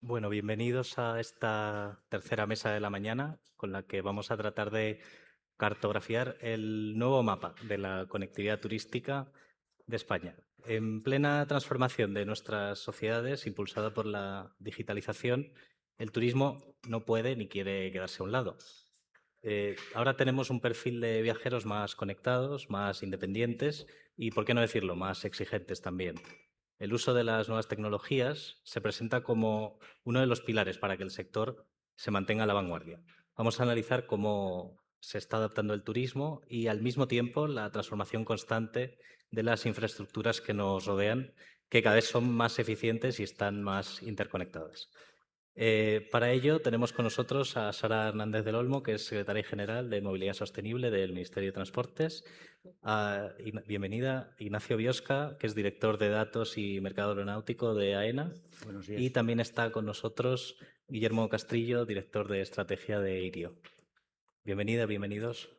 Bueno, bienvenidos a esta tercera mesa de la mañana con la que vamos a tratar de cartografiar el nuevo mapa de la conectividad turística de España. En plena transformación de nuestras sociedades, impulsada por la digitalización, el turismo no puede ni quiere quedarse a un lado. Ahora tenemos un perfil de viajeros más conectados, más independientes y, por qué no decirlo, más exigentes también. El uso de las nuevas tecnologías se presenta como uno de los pilares para que el sector se mantenga a la vanguardia. Vamos a analizar cómo se está adaptando el turismo y, al mismo tiempo, la transformación constante de las infraestructuras que nos rodean, que cada vez son más eficientes y están más interconectadas. Para ello tenemos con nosotros a Sara Hernández del Olmo, que es secretaria general de Movilidad Sostenible del Ministerio de Transportes. Bienvenida. Ignacio Biosca, que es director de Datos y Mercado Aeronáutico de AENA. Buenos Y días. también está con nosotros Guillermo Castrillo, director de Estrategia de IRIO. Bienvenida, bienvenidos.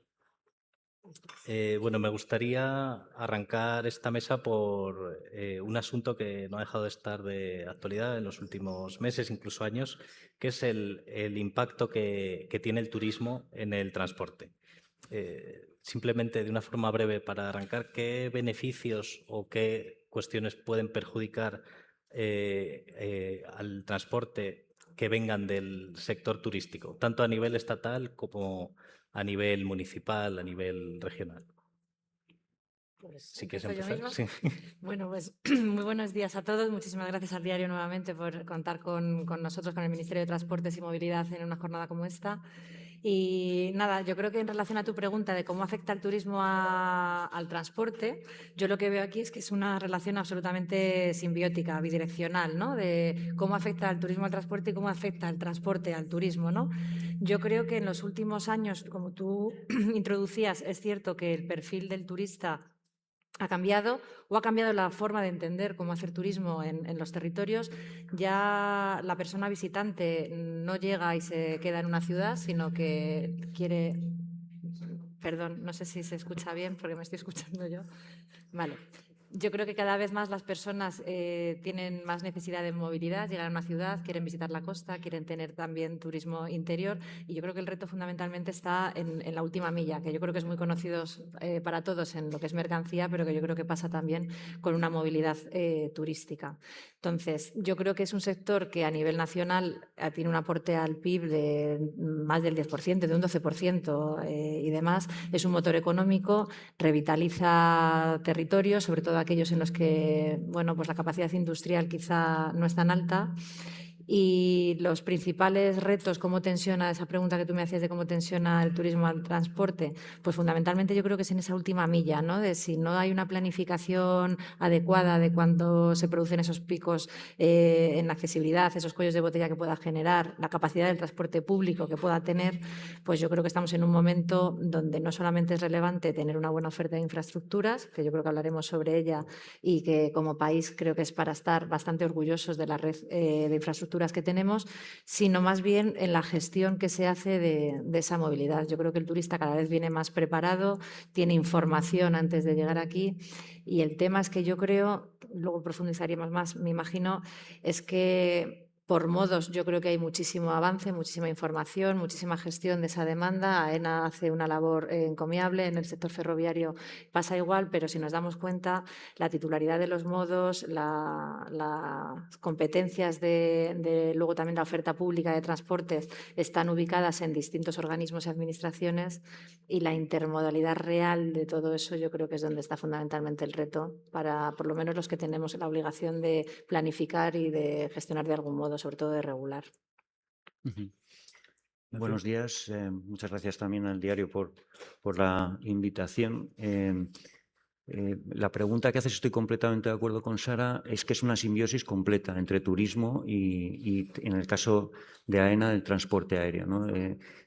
Bueno, me gustaría arrancar esta mesa por un asunto que no ha dejado de estar de actualidad en los últimos meses, incluso años, que es el impacto que tiene el turismo en el transporte. Simplemente, de una forma breve para arrancar, ¿qué beneficios o qué cuestiones pueden perjudicar al transporte que vengan del sector turístico, tanto a nivel estatal como a nivel municipal, a nivel regional? Pues Si quieres empiezo yo empezar. misma. Sí. Bueno, pues muy buenos días a todos. Muchísimas gracias al diario nuevamente por contar con nosotros, con el Ministerio de Transportes y Movilidad en una jornada como esta. Y nada, yo creo que en relación a tu pregunta de cómo afecta el turismo al transporte, yo lo que veo aquí es que es una relación absolutamente simbiótica, bidireccional, ¿no? De cómo afecta el turismo al transporte y cómo afecta el transporte al turismo, ¿no? Yo creo que en los últimos años, como tú introducías, es cierto que el perfil del turista ha cambiado o ha cambiado la forma de entender cómo hacer turismo en los territorios. Ya la persona visitante no llega y se queda en una ciudad, sino que quiere... Perdón, no sé si se escucha bien porque me estoy escuchando yo. Vale. Yo creo que cada vez más las personas tienen más necesidad de movilidad, llegan a una ciudad, quieren visitar la costa, quieren tener también turismo interior, y yo creo que el reto fundamentalmente está en la última milla, que yo creo que es muy conocido para todos en lo que es mercancía, pero que yo creo que pasa también con una movilidad turística. Entonces, yo creo que es un sector que a nivel nacional tiene un aporte al PIB de más del 10%, de un 12% y demás. Es un motor económico, revitaliza territorios, sobre todo aquellos en los que bueno, pues la capacidad industrial quizá no es tan alta. Y los principales retos, cómo tensiona esa pregunta que tú me hacías de cómo tensiona el turismo al transporte, pues fundamentalmente yo creo que es en esa última milla, ¿no? De si no hay una planificación adecuada de cuándo se producen esos picos en la accesibilidad, esos cuellos de botella que pueda generar, la capacidad del transporte público que pueda tener, pues yo creo que estamos en un momento donde no solamente es relevante tener una buena oferta de infraestructuras, que yo creo que hablaremos sobre ella y que como país creo que es para estar bastante orgullosos de la red de infraestructuras que tenemos, sino más bien en la gestión que se hace de esa movilidad. Yo creo que el turista cada vez viene más preparado, tiene información antes de llegar aquí, y el tema es que yo creo, luego profundizaríamos más, me imagino, es que por modos yo creo que hay muchísimo avance, muchísima información, muchísima gestión de esa demanda. AENA hace una labor encomiable, en el sector ferroviario pasa igual, pero si nos damos cuenta, la titularidad de los modos, las competencias de luego también la oferta pública de transportes están ubicadas en distintos organismos y administraciones, y la intermodalidad real de todo eso yo creo que es donde está fundamentalmente el reto para por lo menos los que tenemos la obligación de planificar y de gestionar de algún modo, sobre todo de regular. Buenos días. Muchas gracias también al diario por la invitación. La pregunta que haces, estoy completamente de acuerdo con Sara, es que es una simbiosis completa entre turismo y en el caso de AENA, el transporte aéreo, ¿no?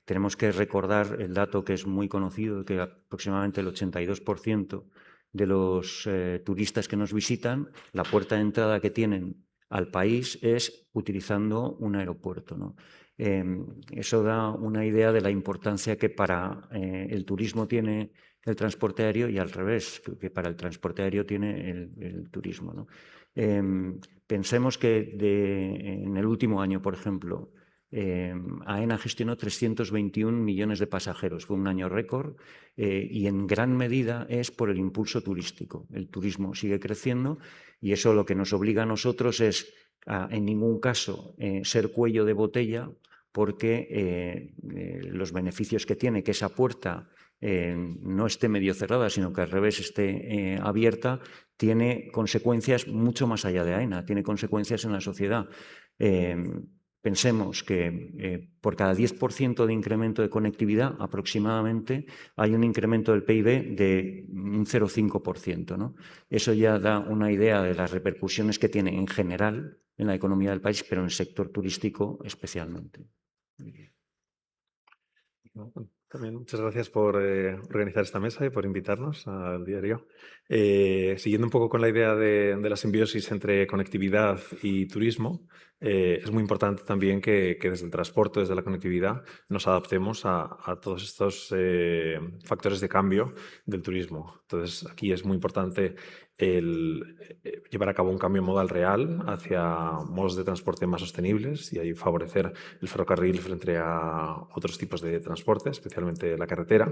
Tenemos que recordar el dato que es muy conocido, que aproximadamente el 82% de los turistas que nos visitan, la puerta de entrada que tienen al país es utilizando un aeropuerto, ¿no? Eso da una idea de la importancia que para el turismo tiene el transporte aéreo y al revés, que para el transporte aéreo tiene el turismo, ¿no? Pensemos que en el último año, por ejemplo, AENA gestionó 321 millones de pasajeros. Fue un año récord y en gran medida es por el impulso turístico. El turismo sigue creciendo y eso lo que nos obliga a nosotros es en ningún caso ser cuello de botella, porque los beneficios que tiene que esa puerta no esté medio cerrada, sino que al revés esté abierta, tiene consecuencias mucho más allá de AENA, tiene consecuencias en la sociedad. Pensemos que por cada 10% de incremento de conectividad, aproximadamente, hay un incremento del PIB de un 0,5%, ¿no? Eso ya da una idea de las repercusiones que tiene en general en la economía del país, pero en el sector turístico especialmente. También muchas gracias por organizar esta mesa y por invitarnos al diario. Siguiendo un poco con la idea de la simbiosis entre conectividad y turismo, es muy importante también que desde el transporte, desde la conectividad, nos adaptemos a todos estos factores de cambio del turismo. Entonces, aquí es muy importante llevar a cabo un cambio modal real hacia modos de transporte más sostenibles y ahí favorecer el ferrocarril frente a otros tipos de transporte, especialmente la carretera.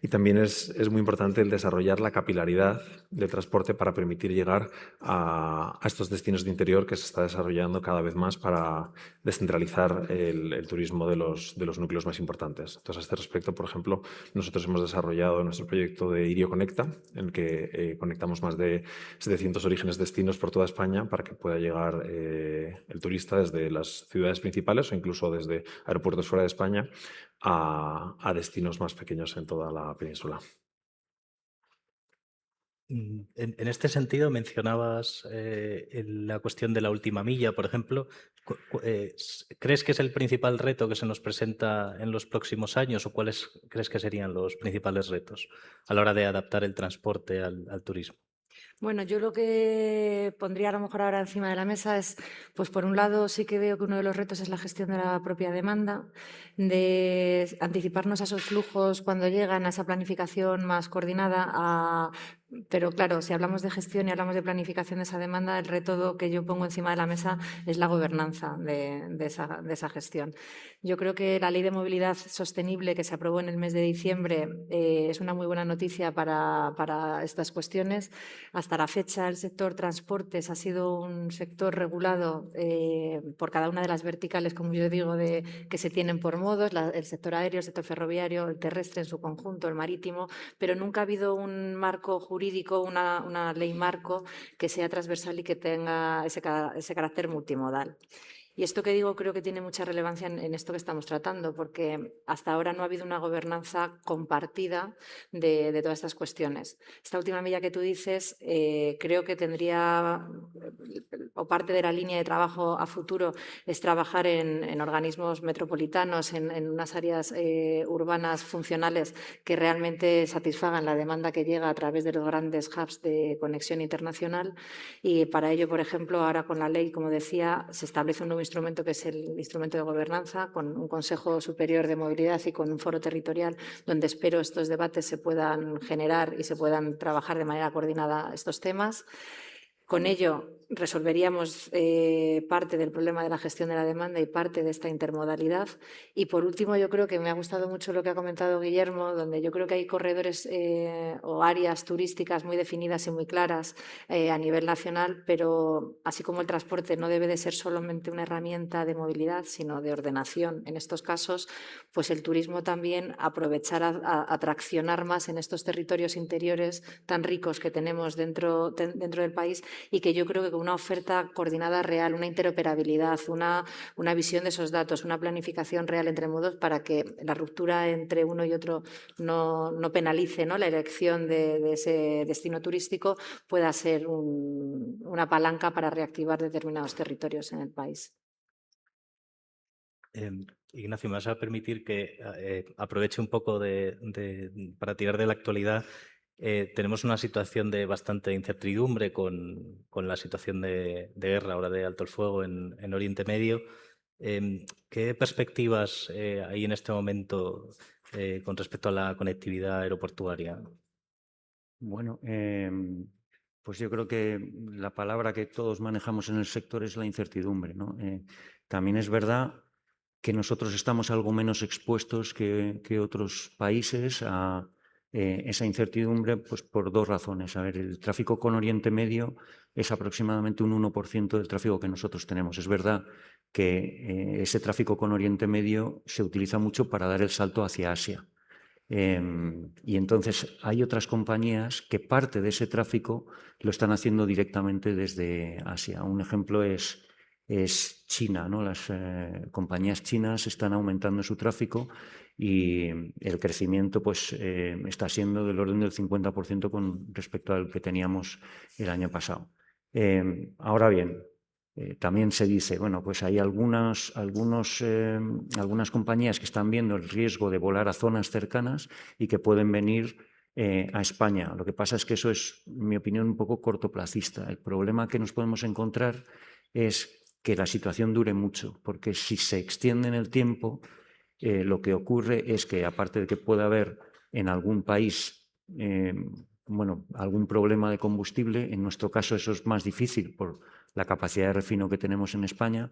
Y también es muy importante el desarrollar la capilaridad del transporte para permitir llegar a estos destinos de interior que se está desarrollando cada vez más para descentralizar el turismo de los núcleos más importantes. Entonces, a este respecto, por ejemplo, nosotros hemos desarrollado nuestro proyecto de Irio Conecta, en el que conectamos más de 700 orígenes destinos por toda España para que pueda llegar el turista desde las ciudades principales o incluso desde aeropuertos fuera de España a destinos más pequeños en toda la península. En este sentido, mencionabas la cuestión de la última milla, por ejemplo. ¿Crees que es el principal reto que se nos presenta en los próximos años o cuáles crees que serían los principales retos a la hora de adaptar el transporte al turismo? Bueno, yo lo que pondría a lo mejor ahora encima de la mesa es, pues por un lado sí que veo que uno de los retos es la gestión de la propia demanda, de anticiparnos a esos flujos cuando llegan, a esa planificación más coordinada, pero claro, si hablamos de gestión y hablamos de planificación de esa demanda, el reto que yo pongo encima de la mesa es la gobernanza de esa gestión. Yo creo que la Ley de Movilidad Sostenible que se aprobó en el mes de diciembre es una muy buena noticia para estas cuestiones. Hasta la fecha, el sector transportes ha sido un sector regulado por cada una de las verticales, como yo digo, que se tienen por modos, el sector aéreo, el sector ferroviario, el terrestre en su conjunto, el marítimo, pero nunca ha habido un marco jurídico, una ley marco que sea transversal y que tenga ese carácter multimodal. Y esto que digo creo que tiene mucha relevancia en esto que estamos tratando, porque hasta ahora no ha habido una gobernanza compartida de todas estas cuestiones. Esta última milla que tú dices creo que tendría, o parte de la línea de trabajo a futuro, es trabajar en organismos metropolitanos, en unas áreas urbanas funcionales que realmente satisfagan la demanda que llega a través de los grandes hubs de conexión internacional. Y para ello, por ejemplo, ahora con la ley, como decía, se establece un nuevo instrumento que es el instrumento de gobernanza, con un Consejo Superior de Movilidad y con un foro territorial donde espero estos debates se puedan generar y se puedan trabajar de manera coordinada estos temas. Con ello resolveríamos parte del problema de la gestión de la demanda y parte de esta intermodalidad. Y por último, yo creo que me ha gustado mucho lo que ha comentado Guillermo, donde yo creo que hay corredores o áreas turísticas muy definidas y muy claras a nivel nacional, pero así como el transporte no debe de ser solamente una herramienta de movilidad, sino de ordenación en estos casos, pues el turismo también aprovechar a traccionar más en estos territorios interiores tan ricos que tenemos dentro del país y que yo creo que con una oferta coordinada real, una interoperabilidad, una visión de esos datos, una planificación real entre modos para que la ruptura entre uno y otro no penalice, ¿no?, la elección de ese destino turístico, pueda ser una palanca para reactivar determinados territorios en el país. Ignacio, me vas a permitir que aproveche un poco para tirar de la actualidad. Tenemos una situación de bastante incertidumbre con la situación de guerra, ahora de alto el fuego en Oriente Medio. ¿Qué perspectivas hay en este momento con respecto a la conectividad aeroportuaria? Bueno, Pues yo creo que la palabra que todos manejamos en el sector es la incertidumbre, ¿no? También es verdad que nosotros estamos algo menos expuestos que otros países a esa incertidumbre, pues por dos razones. A ver, el tráfico con Oriente Medio es aproximadamente un 1% del tráfico que nosotros tenemos. Es verdad que ese tráfico con Oriente Medio se utiliza mucho para dar el salto hacia Asia. Y entonces hay otras compañías que parte de ese tráfico lo están haciendo directamente desde Asia. Un ejemplo es China, ¿no? Las compañías chinas están aumentando su tráfico y el crecimiento pues, está siendo del orden del 50% con respecto al que teníamos el año pasado. Ahora bien, también se dice, bueno, pues hay algunas compañías que están viendo el riesgo de volar a zonas cercanas y que pueden venir a España. Lo que pasa es que eso es, en mi opinión, un poco cortoplacista. El problema que nos podemos encontrar es que la situación dure mucho, porque si se extiende en el tiempo, lo que ocurre es que, aparte de que pueda haber en algún país algún problema de combustible, en nuestro caso eso es más difícil por la capacidad de refino que tenemos en España,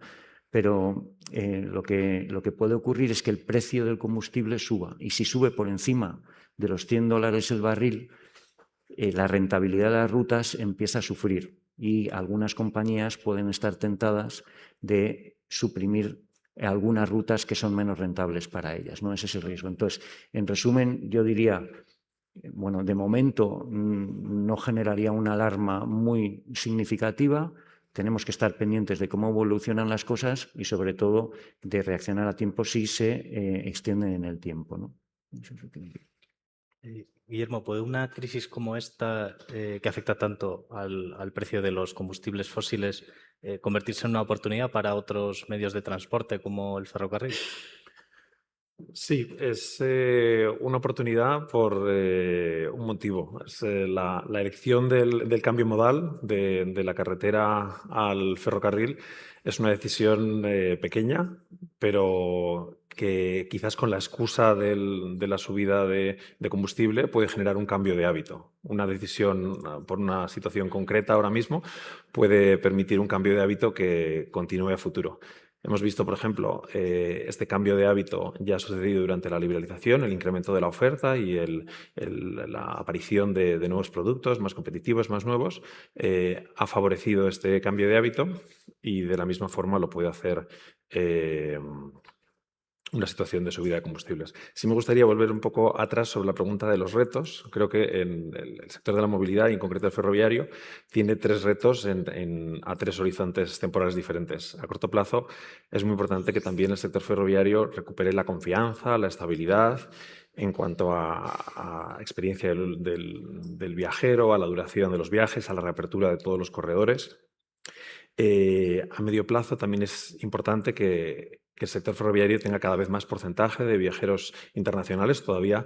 pero lo que puede ocurrir es que el precio del combustible suba, y si sube por encima de los $100 el barril, la rentabilidad de las rutas empieza a sufrir y algunas compañías pueden estar tentadas de suprimir algunas rutas que son menos rentables para ellas, ¿no? Ese es el riesgo. Entonces, en resumen, yo diría, bueno, de momento no generaría una alarma muy significativa. Tenemos que estar pendientes de cómo evolucionan las cosas y, sobre todo, de reaccionar a tiempo si se extienden en el tiempo, ¿no? Eso es lo que... Guillermo, ¿puede una crisis como esta, que afecta tanto al precio de los combustibles fósiles, convertirse en una oportunidad para otros medios de transporte como el ferrocarril? Sí, es una oportunidad por un motivo. Es la elección del cambio modal de la carretera al ferrocarril es una decisión pequeña, pero que quizás con la excusa de la subida de combustible puede generar un cambio de hábito. Una decisión por una situación concreta ahora mismo puede permitir un cambio de hábito que continúe a futuro. Hemos visto, por ejemplo, este cambio de hábito ya ha sucedido durante la liberalización, el incremento de la oferta y la aparición de nuevos productos más competitivos, más nuevos, ha favorecido este cambio de hábito y de la misma forma lo puede hacer una situación de subida de combustibles. Sí me gustaría volver un poco atrás sobre la pregunta de los retos. Creo que en el sector de la movilidad, y en concreto el ferroviario, tiene tres retos a tres horizontes temporales diferentes. A corto plazo es muy importante que también el sector ferroviario recupere la confianza, la estabilidad en cuanto a experiencia del viajero, a la duración de los viajes, a la reapertura de todos los corredores. A medio plazo también es importante que el sector ferroviario tenga cada vez más porcentaje de viajeros internacionales. Todavía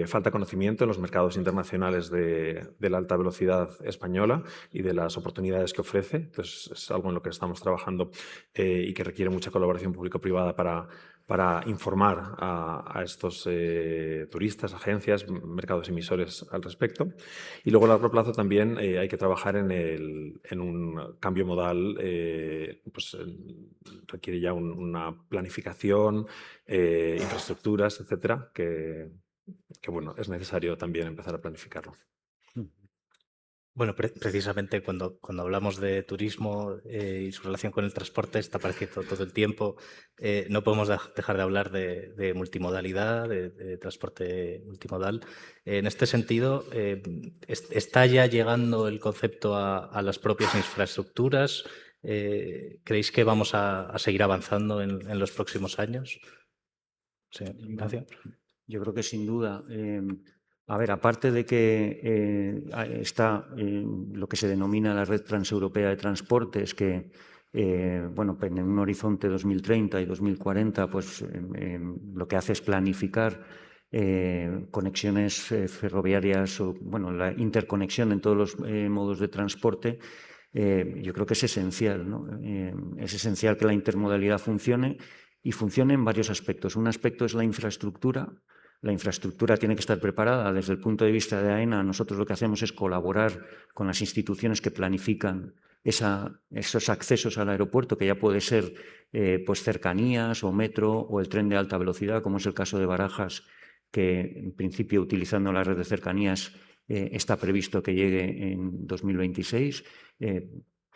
falta conocimiento en los mercados internacionales de la alta velocidad española y de las oportunidades que ofrece. Entonces, es algo en lo que estamos trabajando y que requiere mucha colaboración público-privada para informar a estos turistas, agencias, mercados emisores al respecto. Y luego a largo plazo también hay que trabajar en un cambio modal, pues requiere ya una planificación, infraestructuras, etcétera, que bueno, es necesario también empezar a planificarlo. Bueno, precisamente cuando hablamos de turismo y su relación con el transporte está apareciendo todo el tiempo. No podemos dejar de hablar de multimodalidad, de transporte multimodal. En este sentido, ¿está ya llegando el concepto a las propias infraestructuras? ¿Creéis que vamos a seguir avanzando en los próximos años? Sí, Ignacio. Yo creo que sin duda. A ver, aparte de que está lo que se denomina la Red Transeuropea de Transportes, que bueno, en un horizonte 2030 y 2040, pues lo que hace es planificar conexiones ferroviarias o bueno, la interconexión en todos los modos de transporte. Yo creo que es esencial, ¿no? Es esencial que la intermodalidad funcione y funcione en varios aspectos. Un aspecto es la infraestructura. La infraestructura tiene que estar preparada. Desde el punto de vista de AENA, nosotros lo que hacemos es colaborar con las instituciones que planifican esos accesos al aeropuerto, que ya puede ser pues cercanías o metro o el tren de alta velocidad, como es el caso de Barajas, que en principio, utilizando la red de cercanías, está previsto que llegue en 2026.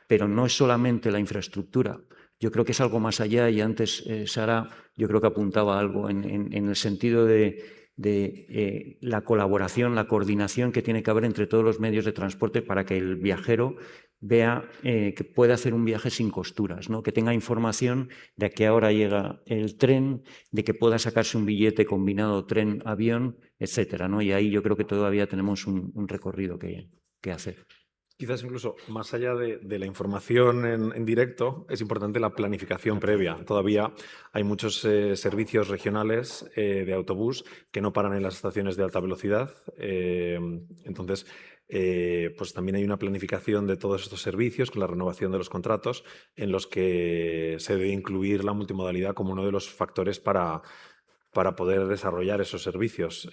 Pero no es solamente la infraestructura. Yo creo que es algo más allá, y antes Sara yo creo que apuntaba algo en el sentido de la colaboración, la coordinación que tiene que haber entre todos los medios de transporte para que el viajero vea que puede hacer un viaje sin costuras, ¿no? Que tenga información de que ahora llega el tren, de que pueda sacarse un billete combinado tren-avión, etcétera, ¿no? Y ahí yo creo que todavía tenemos un recorrido que hacer. Quizás incluso más allá de la información en directo, es importante la planificación previa. Todavía hay muchos servicios regionales de autobús que no paran en las estaciones de alta velocidad. Entonces, pues también hay una planificación de todos estos servicios con la renovación de los contratos en los que se debe incluir la multimodalidad como uno de los factores para poder desarrollar esos servicios.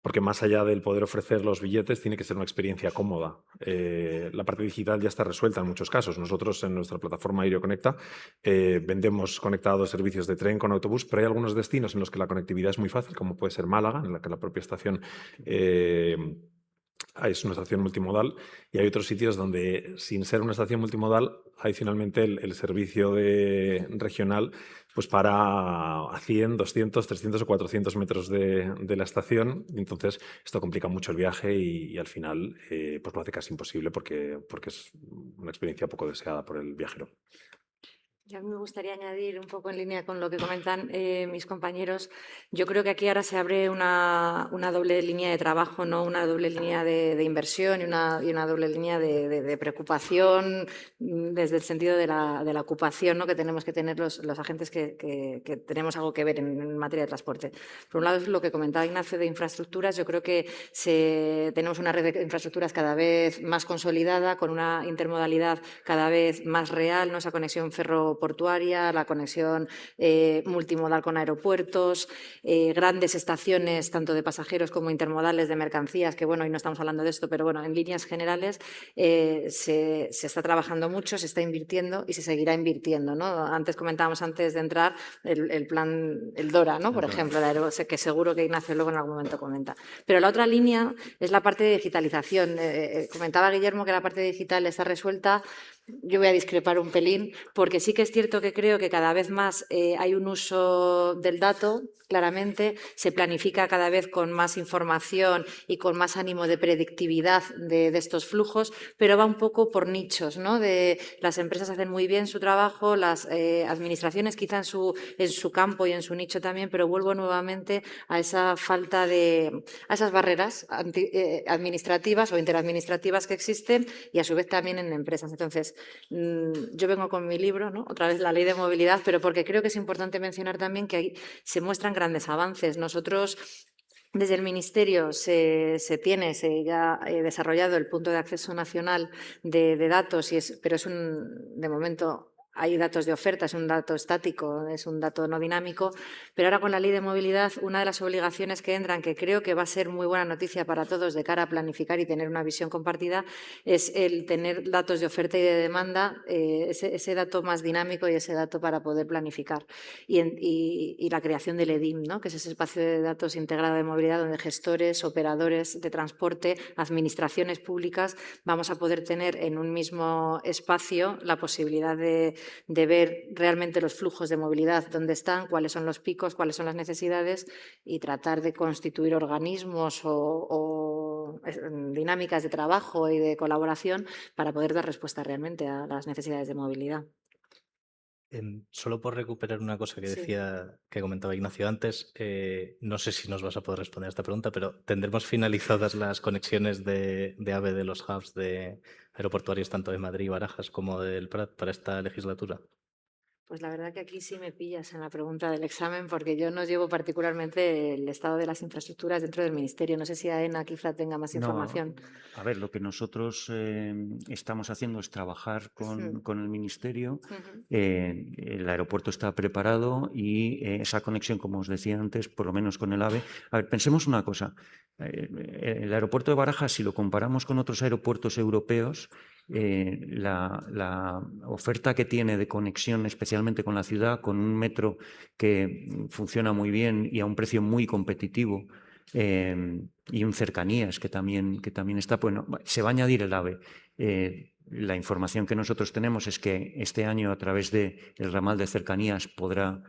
Porque más allá del poder ofrecer los billetes, tiene que ser una experiencia cómoda. La parte digital ya está resuelta en muchos casos. Nosotros en nuestra plataforma Aéreo Conecta vendemos conectados servicios de tren con autobús, pero hay algunos destinos en los que la conectividad es muy fácil, como puede ser Málaga, en la que la propia estación es una estación multimodal, y hay otros sitios donde, sin ser una estación multimodal, adicionalmente el servicio regional pues para a 100, 200, 300 o 400 metros de la estación. Entonces, esto complica mucho el viaje y al final pues lo hace casi imposible porque es una experiencia poco deseada por el viajero. Y a mí me gustaría añadir un poco en línea con lo que comentan mis compañeros. Yo creo que aquí ahora se abre una doble línea de trabajo, ¿no? Una doble línea de inversión y una doble línea de preocupación desde el sentido de la ocupación, ¿no? Que tenemos que tener los agentes que tenemos algo que ver en materia de transporte. Por un lado es lo que comentaba Ignacio de infraestructuras. Yo creo que tenemos una red de infraestructuras cada vez más consolidada, con una intermodalidad cada vez más real, ¿no? Esa conexión ferroportuaria, la conexión multimodal con aeropuertos, grandes estaciones tanto de pasajeros como intermodales de mercancías, que bueno, hoy no estamos hablando de esto, pero bueno, en líneas generales se está trabajando mucho, se está invirtiendo y se seguirá invirtiendo, ¿no? Antes comentábamos, antes de entrar, el plan, el DORA, ¿no? Por ejemplo, que seguro que Ignacio luego en algún momento comenta. Pero la otra línea es la parte de digitalización. Comentaba Guillermo que la parte digital está resuelta. Yo voy a discrepar un pelín, porque sí que es cierto que creo que cada vez más hay un uso del dato, claramente, se planifica cada vez con más información y con más ánimo de predictividad de estos flujos, pero va un poco por nichos, ¿no? Las empresas hacen muy bien su trabajo, las administraciones quizá en su campo y en su nicho también, pero vuelvo nuevamente a esa falta a esas barreras administrativas o interadministrativas que existen y a su vez también en empresas. Entonces, yo vengo con mi libro, ¿no? Otra vez la ley de movilidad, pero porque creo que es importante mencionar también que ahí se muestran grandes avances. Nosotros, desde el Ministerio, se ya desarrollado el punto de acceso nacional de datos, pero de momento hay datos de oferta, es un dato estático, es un dato no dinámico, pero ahora con la ley de movilidad, una de las obligaciones que entran, que creo que va a ser muy buena noticia para todos de cara a planificar y tener una visión compartida, es el tener datos de oferta y de demanda, ese dato más dinámico y ese dato para poder planificar. Y la creación del EDIM, ¿no? Que es ese espacio de datos integrado de movilidad donde gestores, operadores de transporte, administraciones públicas, vamos a poder tener en un mismo espacio la posibilidad de ver realmente los flujos de movilidad, dónde están, cuáles son los picos, cuáles son las necesidades y tratar de constituir organismos o dinámicas de trabajo y de colaboración para poder dar respuesta realmente a las necesidades de movilidad. Solo por recuperar una cosa que decía, que comentaba Ignacio antes, no sé si nos vas a poder responder a esta pregunta, pero ¿tendremos finalizadas las conexiones de AVE de los hubs de aeroportuarios tanto de Madrid y Barajas como del Prat para esta legislatura? Pues la verdad que aquí sí me pillas en la pregunta del examen, porque yo no llevo particularmente el estado de las infraestructuras dentro del Ministerio. No sé si AENA quizá tenga más información. A ver, lo que nosotros estamos haciendo es trabajar con el Ministerio. El aeropuerto está preparado y esa conexión, como os decía antes, por lo menos con el AVE. A ver, pensemos una cosa. El aeropuerto de Barajas, si lo comparamos con otros aeropuertos europeos, la oferta que tiene de conexión, especialmente con la ciudad, con un metro que funciona muy bien y a un precio muy competitivo, y un cercanías que también está, bueno, se va a añadir el AVE. La información que nosotros tenemos es que este año, a través del ramal de cercanías, podrá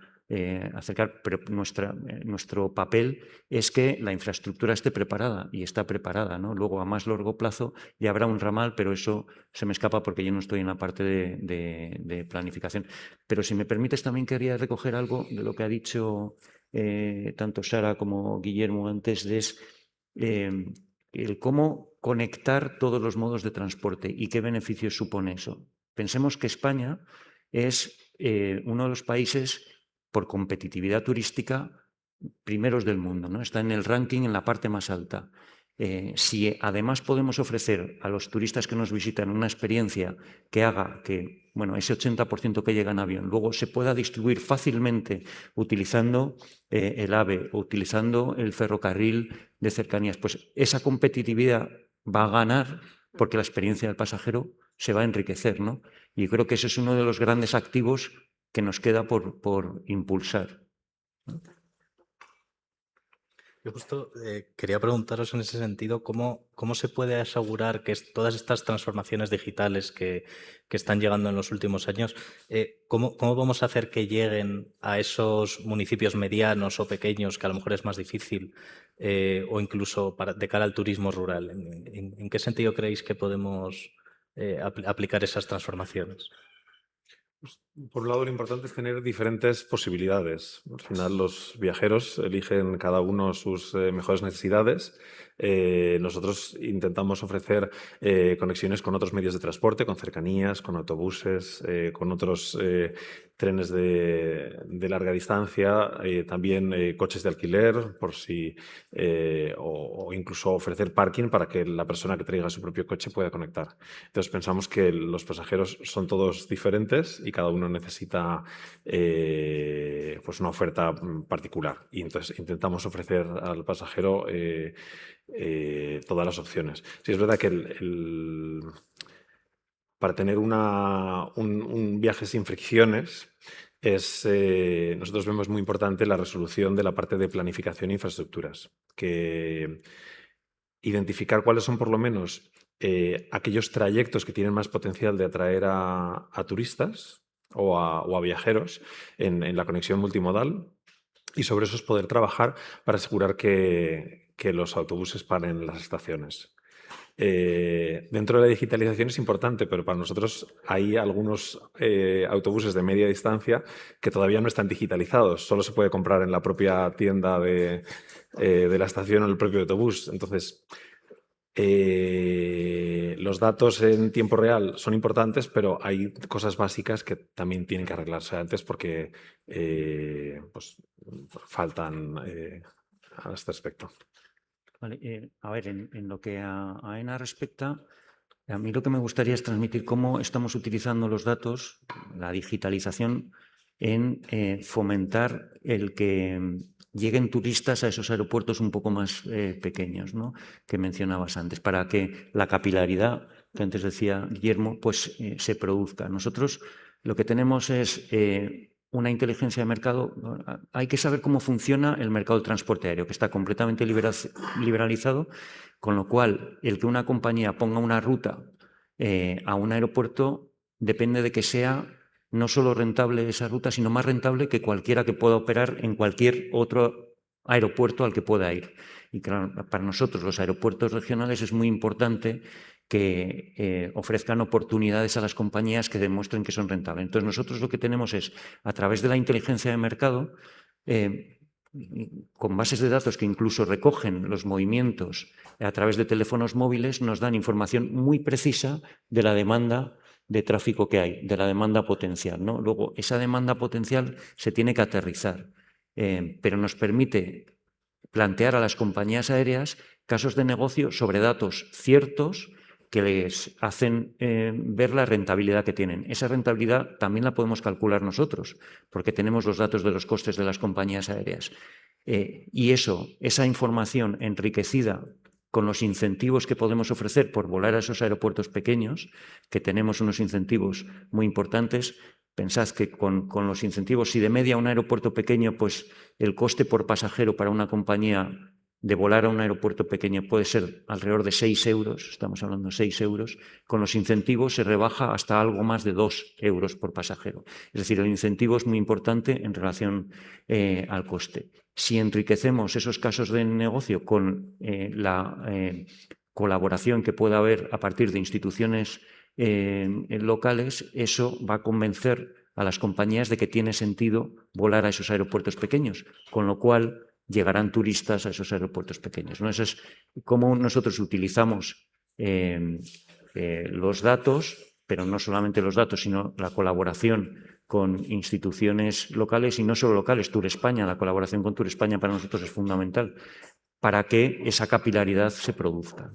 acercar, pero nuestro papel es que la infraestructura esté preparada, y está preparada, ¿no? Luego, a más largo plazo, ya habrá un ramal, pero eso se me escapa porque yo no estoy en la parte de planificación. Pero si me permites, también quería recoger algo de lo que ha dicho tanto Sara como Guillermo antes, el cómo conectar todos los modos de transporte y qué beneficios supone eso. Pensemos que España es uno de los países por competitividad turística primeros del mundo, ¿no? Está en el ranking en la parte más alta. Si además podemos ofrecer a los turistas que nos visitan una experiencia que haga que, bueno, ese 80% que llega en avión luego se pueda distribuir fácilmente utilizando el AVE o utilizando el ferrocarril de cercanías, pues esa competitividad va a ganar porque la experiencia del pasajero se va a enriquecer, ¿no? Y creo que ese es uno de los grandes activos que nos queda por impulsar, ¿no? Yo justo quería preguntaros en ese sentido cómo se puede asegurar que todas estas transformaciones digitales que están llegando en los últimos años, cómo vamos a hacer que lleguen a esos municipios medianos o pequeños, que a lo mejor es más difícil, o incluso de cara al turismo rural? ¿En qué sentido creéis que podemos aplicar esas transformaciones? Pues, por un lado, lo importante es tener diferentes posibilidades. Al final, los viajeros eligen cada uno sus mejores necesidades. Nosotros intentamos ofrecer conexiones con otros medios de transporte, con cercanías, con autobuses, con otros trenes de larga distancia, también coches de alquiler, por si, o incluso ofrecer parking para que la persona que traiga su propio coche pueda conectar. Entonces, pensamos que los pasajeros son todos diferentes y cada uno necesita pues una oferta particular. Y entonces intentamos ofrecer al pasajero todas las opciones. Sí, es verdad que para tener un viaje sin fricciones, nosotros vemos muy importante la resolución de la parte de planificación e infraestructuras, que identificar cuáles son por lo menos aquellos trayectos que tienen más potencial de atraer a turistas o a viajeros en la conexión multimodal, y sobre eso es poder trabajar para asegurar que los autobuses paren en las estaciones. Dentro de la digitalización es importante, pero para nosotros hay algunos autobuses de media distancia que todavía no están digitalizados. Solo se puede comprar en la propia tienda de la estación o el propio autobús. Entonces, los datos en tiempo real son importantes, pero hay cosas básicas que también tienen que arreglarse antes porque pues, faltan a este aspecto. Vale, a ver, en lo que a AENA respecta, a mí lo que me gustaría es transmitir cómo estamos utilizando los datos, la digitalización, en fomentar el que lleguen turistas a esos aeropuertos un poco más pequeños, ¿no?, que mencionabas antes, para que la capilaridad, que antes decía Guillermo, pues se produzca. Nosotros lo que tenemos es una inteligencia de mercado. Hay que saber cómo funciona el mercado del transporte aéreo, que está completamente liberalizado, con lo cual el que una compañía ponga una ruta a un aeropuerto depende de que sea no solo rentable esa ruta, sino más rentable que cualquiera que pueda operar en cualquier otro aeropuerto al que pueda ir. Y claro, para nosotros los aeropuertos regionales es muy importante que ofrezcan oportunidades a las compañías que demuestren que son rentables. Entonces, nosotros lo que tenemos es, a través de la inteligencia de mercado, con bases de datos que incluso recogen los movimientos a través de teléfonos móviles, nos dan información muy precisa de la demanda de tráfico que hay, de la demanda potencial, ¿no? Luego, esa demanda potencial se tiene que aterrizar, pero nos permite plantear a las compañías aéreas casos de negocio sobre datos ciertos que les hacen ver la rentabilidad que tienen. Esa rentabilidad también la podemos calcular nosotros, porque tenemos los datos de los costes de las compañías aéreas. Y esa información enriquecida con los incentivos que podemos ofrecer por volar a esos aeropuertos pequeños, que tenemos unos incentivos muy importantes. Pensad que con los incentivos, si de media un aeropuerto pequeño, pues el coste por pasajero para una compañía de volar a un aeropuerto pequeño puede ser alrededor de 6 euros, estamos hablando de 6 euros, con los incentivos se rebaja hasta algo más de 2 euros por pasajero. Es decir, el incentivo es muy importante en relación al coste. Si enriquecemos esos casos de negocio con la colaboración que pueda haber a partir de instituciones locales, eso va a convencer a las compañías de que tiene sentido volar a esos aeropuertos pequeños, con lo cual llegarán turistas a esos aeropuertos pequeños, ¿no? Eso es cómo nosotros utilizamos los datos, pero no solamente los datos, sino la colaboración con instituciones locales y no solo locales. Turespaña, la colaboración con Turespaña para nosotros es fundamental para que esa capilaridad se produzca.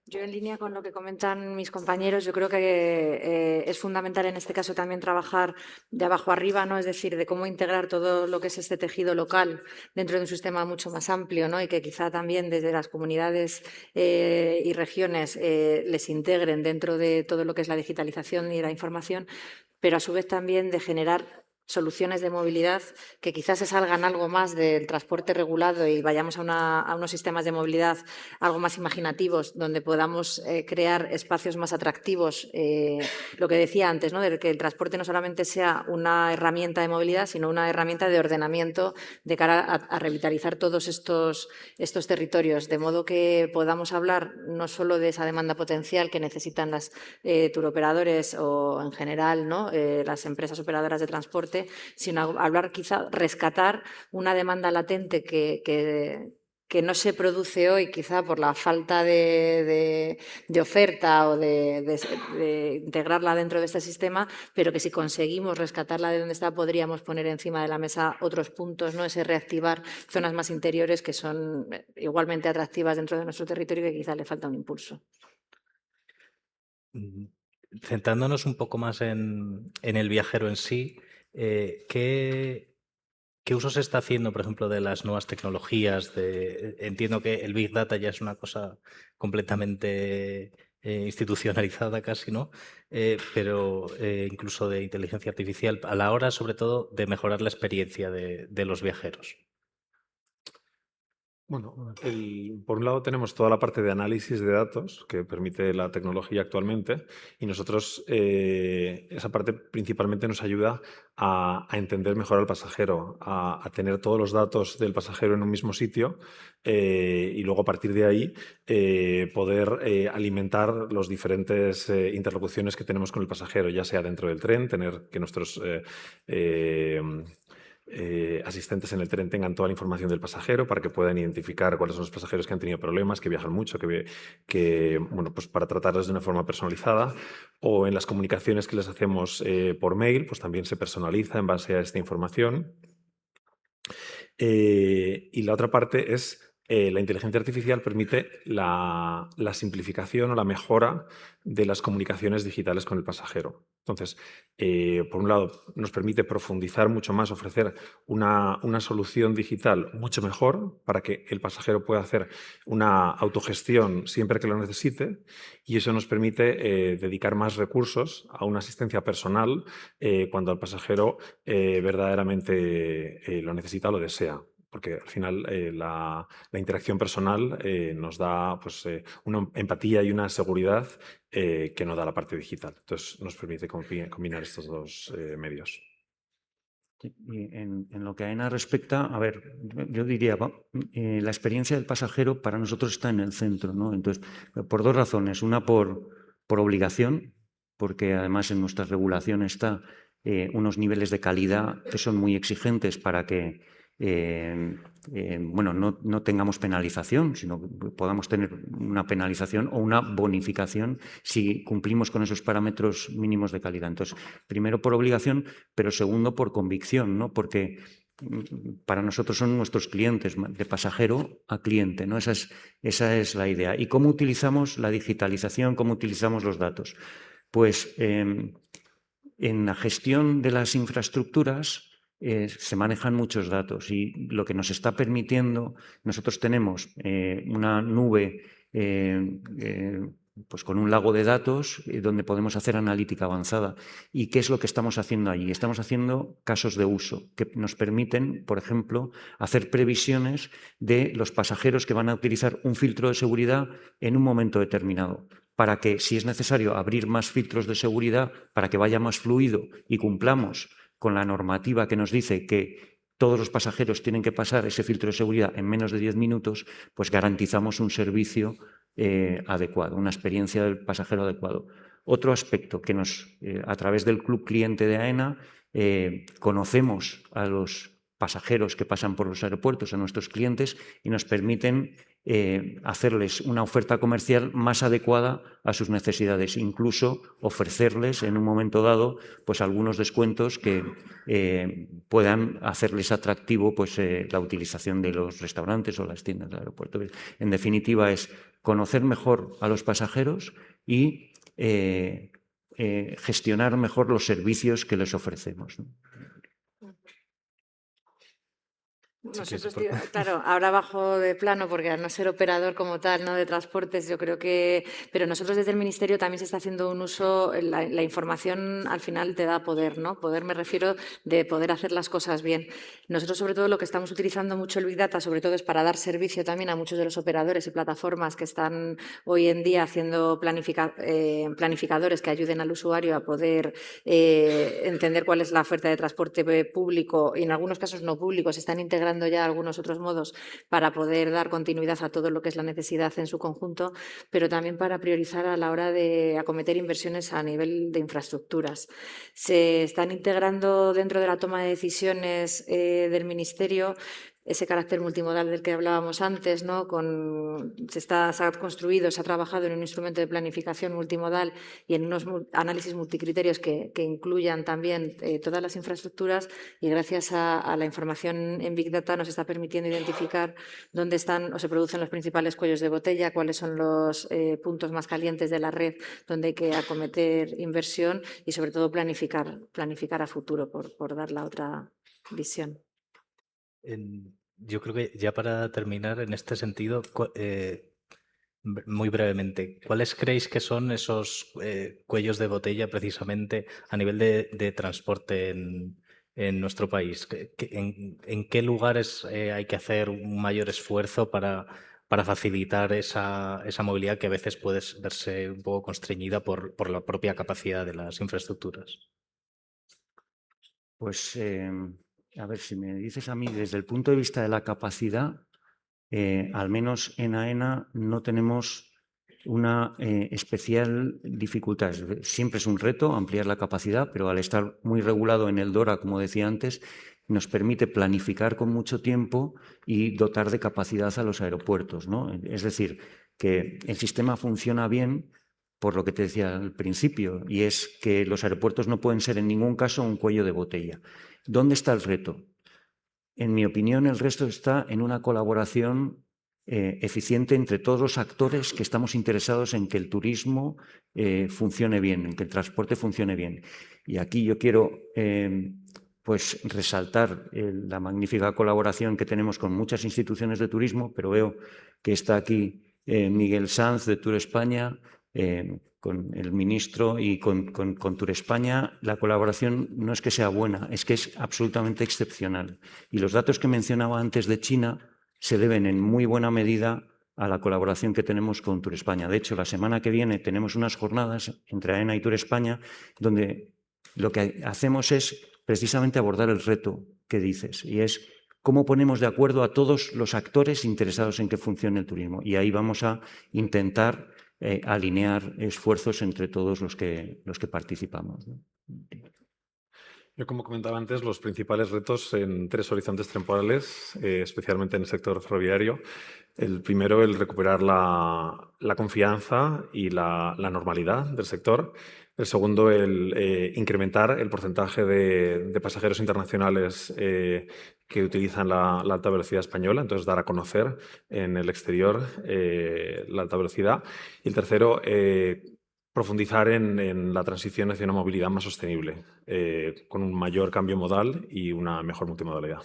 Yo, en línea con lo que comentan mis compañeros, yo creo que es fundamental en este caso también trabajar de abajo arriba, ¿no? Es decir, de cómo integrar todo lo que es este tejido local dentro de un sistema mucho más amplio, ¿no? Y que quizá también desde las comunidades y regiones les integren dentro de todo lo que es la digitalización y la información, pero a su vez también de generar soluciones de movilidad que quizás se salgan algo más del transporte regulado y vayamos a unos sistemas de movilidad algo más imaginativos, donde podamos crear espacios más atractivos. Lo que decía antes, ¿no? De que el transporte no solamente sea una herramienta de movilidad, sino una herramienta de ordenamiento de cara a revitalizar todos estos territorios, de modo que podamos hablar no solo de esa demanda potencial que necesitan las turoperadores o en general, ¿no? Las empresas operadoras de transporte, sino hablar, quizá, rescatar una demanda latente que no se produce hoy, quizá por la falta de oferta o de integrarla dentro de este sistema, pero que si conseguimos rescatarla de donde está, podríamos poner encima de la mesa otros puntos, ¿no? Ese reactivar zonas más interiores que son igualmente atractivas dentro de nuestro territorio y que quizá le falta un impulso. Centrándonos un poco más en el viajero en sí, ¿qué uso se está haciendo, por ejemplo, de las nuevas tecnologías? Entiendo que el Big Data ya es una cosa completamente institucionalizada casi, ¿no? Pero incluso de inteligencia artificial, a la hora, sobre todo, de mejorar la experiencia de los viajeros. Bueno, por un lado tenemos toda la parte de análisis de datos que permite la tecnología actualmente y nosotros esa parte principalmente nos ayuda a entender mejor al pasajero, a tener todos los datos del pasajero en un mismo sitio y luego a partir de ahí poder alimentar las diferentes interlocuciones que tenemos con el pasajero, ya sea dentro del tren, tener que nuestros asistentes en el tren tengan toda la información del pasajero para que puedan identificar cuáles son los pasajeros que han tenido problemas, que viajan mucho, bueno, pues para tratarlos de una forma personalizada, o en las comunicaciones que les hacemos por mail, pues también se personaliza en base a esta información. Y la otra parte es la inteligencia artificial permite la simplificación o la mejora de las comunicaciones digitales con el pasajero. Entonces, por un lado, nos permite profundizar mucho más, ofrecer una solución digital mucho mejor para que el pasajero pueda hacer una autogestión siempre que lo necesite, y eso nos permite dedicar más recursos a una asistencia personal cuando el pasajero verdaderamente lo necesita o lo desea. Porque al final la interacción personal nos da pues, una empatía y una seguridad que no da la parte digital. Entonces nos permite combinar estos dos medios. Y en lo que a ENA respecta, a ver, yo diría, la experiencia del pasajero para nosotros está en el centro, ¿no? Entonces, por dos razones. Una, por obligación, porque además en nuestra regulación está unos niveles de calidad que son muy exigentes para que no tengamos penalización, sino que podamos tener una penalización o una bonificación si cumplimos con esos parámetros mínimos de calidad. Entonces, primero por obligación, pero segundo por convicción, ¿no? Porque para nosotros son nuestros clientes, de pasajero a cliente, ¿no? Esa es la idea. ¿Y cómo utilizamos la digitalización? ¿Cómo utilizamos los datos? Pues en la gestión de las infraestructuras se manejan muchos datos y lo que nos está permitiendo, nosotros tenemos una nube pues con un lago de datos donde podemos hacer analítica avanzada. ¿Y qué es lo que estamos haciendo allí? Estamos haciendo casos de uso que nos permiten, por ejemplo, hacer previsiones de los pasajeros que van a utilizar un filtro de seguridad en un momento determinado, para que, si es necesario abrir más filtros de seguridad, para que vaya más fluido y cumplamos con la normativa que nos dice que todos los pasajeros tienen que pasar ese filtro de seguridad en menos de 10 minutos, pues garantizamos un servicio adecuado, una experiencia del pasajero adecuado. Otro aspecto que a través del Club Cliente de AENA, conocemos a los pasajeros que pasan por los aeropuertos, a nuestros clientes, y nos permiten hacerles una oferta comercial más adecuada a sus necesidades, incluso ofrecerles en un momento dado pues algunos descuentos que puedan hacerles atractivo pues la utilización de los restaurantes o las tiendas del aeropuerto. En definitiva, es conocer mejor a los pasajeros y gestionar mejor los servicios que les ofrecemos, ¿no? Nosotros, claro, ahora bajo de plano, porque al no ser operador como tal, ¿no?, de transportes, yo creo que... Pero nosotros desde el Ministerio también se está haciendo un uso, la información al final te da poder, ¿no? Poder me refiero de poder hacer las cosas bien. Nosotros, sobre todo, lo que estamos utilizando mucho el Big Data, sobre todo, es para dar servicio también a muchos de los operadores y plataformas que están hoy en día haciendo planificadores que ayuden al usuario a poder entender cuál es la oferta de transporte público y en algunos casos no público. Se están integrando ya algunos otros modos para poder dar continuidad a todo lo que es la necesidad en su conjunto, pero también para priorizar a la hora de acometer inversiones a nivel de infraestructuras. Se están integrando dentro de la toma de decisiones del Ministerio ese carácter multimodal del que hablábamos antes, ¿no? Se ha construido, se ha trabajado en un instrumento de planificación multimodal y en unos análisis multicriterios que incluyan también todas las infraestructuras, y gracias a la información en Big Data nos está permitiendo identificar dónde están o se producen los principales cuellos de botella, cuáles son los puntos más calientes de la red donde hay que acometer inversión y sobre todo planificar a futuro por dar la otra visión. Yo creo que ya para terminar, en este sentido, muy brevemente, ¿cuáles creéis que son esos cuellos de botella precisamente a nivel de transporte en nuestro país? ¿En qué lugares hay que hacer un mayor esfuerzo para facilitar esa movilidad que a veces puede verse un poco constreñida por la propia capacidad de las infraestructuras? Pues, a ver, si me dices a mí desde el punto de vista de la capacidad, al menos en AENA no tenemos una especial dificultad. Siempre es un reto ampliar la capacidad, pero al estar muy regulado en el DORA, como decía antes, nos permite planificar con mucho tiempo y dotar de capacidad a los aeropuertos, ¿no? Es decir, que el sistema funciona bien por lo que te decía al principio, y es que los aeropuertos no pueden ser en ningún caso un cuello de botella. ¿Dónde está el reto? En mi opinión, el resto está en una colaboración eficiente entre todos los actores que estamos interesados en que el turismo funcione bien, en que el transporte funcione bien. Y aquí yo quiero pues resaltar la magnífica colaboración que tenemos con muchas instituciones de turismo, pero veo que está aquí Miguel Sanz de Tour España, con el ministro y con Tour España. La colaboración no es que sea buena, es que es absolutamente excepcional. Y los datos que mencionaba antes de China se deben en muy buena medida a la colaboración que tenemos con Tour España. De hecho, la semana que viene tenemos unas jornadas entre AENA y Tour España donde lo que hacemos es precisamente abordar el reto que dices, y es cómo ponemos de acuerdo a todos los actores interesados en que funcione el turismo. Y ahí vamos a intentar alinear esfuerzos entre todos los que participamos, ¿no? Yo, como comentaba antes, los principales retos en 3 horizontes temporales, especialmente en el sector ferroviario. El primero, el recuperar la confianza y la normalidad del sector. El segundo, el incrementar el porcentaje de pasajeros internacionales que utilizan la alta velocidad española, entonces dar a conocer en el exterior la alta velocidad. Y el tercero, profundizar en la transición hacia una movilidad más sostenible, con un mayor cambio modal y una mejor multimodalidad.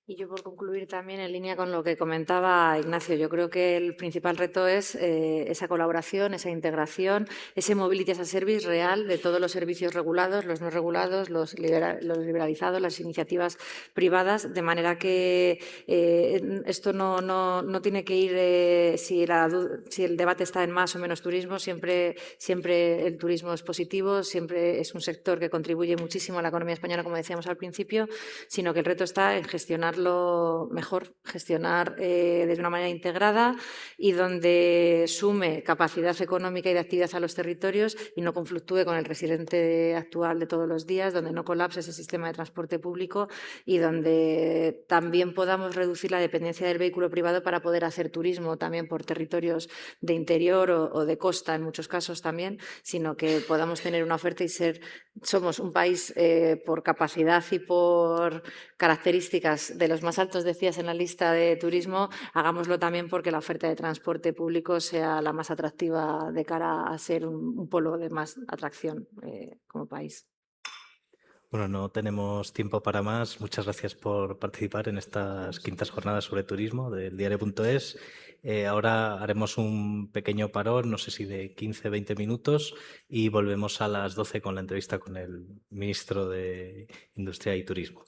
Y yo, por concluir también en línea con lo que comentaba Ignacio, yo creo que el principal reto es esa colaboración, esa integración, ese mobility as a service real de todos los servicios regulados, los no regulados, los liberalizados, las iniciativas privadas, de manera que esto no tiene que ir, si el debate está en más o menos turismo, siempre el turismo es positivo, siempre es un sector que contribuye muchísimo a la economía española, como decíamos al principio, sino que el reto está en gestionarlo mejor, gestionar de una manera integrada y donde sume capacidad económica y de actividad a los territorios y no conflictúe con el residente actual de todos los días, donde no colapse ese sistema de transporte público y donde también podamos reducir la dependencia del vehículo privado para poder hacer turismo también por territorios de interior o de costa en muchos casos también, sino que podamos tener una oferta y somos un país por capacidad y por características de los más altos, decías, en la lista de turismo, hagámoslo también porque la oferta de transporte público sea la más atractiva de cara a ser un polo de más atracción como país. Bueno, no tenemos tiempo para más. Muchas gracias por participar en estas quintas jornadas sobre turismo del diario.es. Ahora haremos un pequeño parón, no sé si de 15-20 minutos, y volvemos a las 12 con la entrevista con el ministro de Industria y Turismo.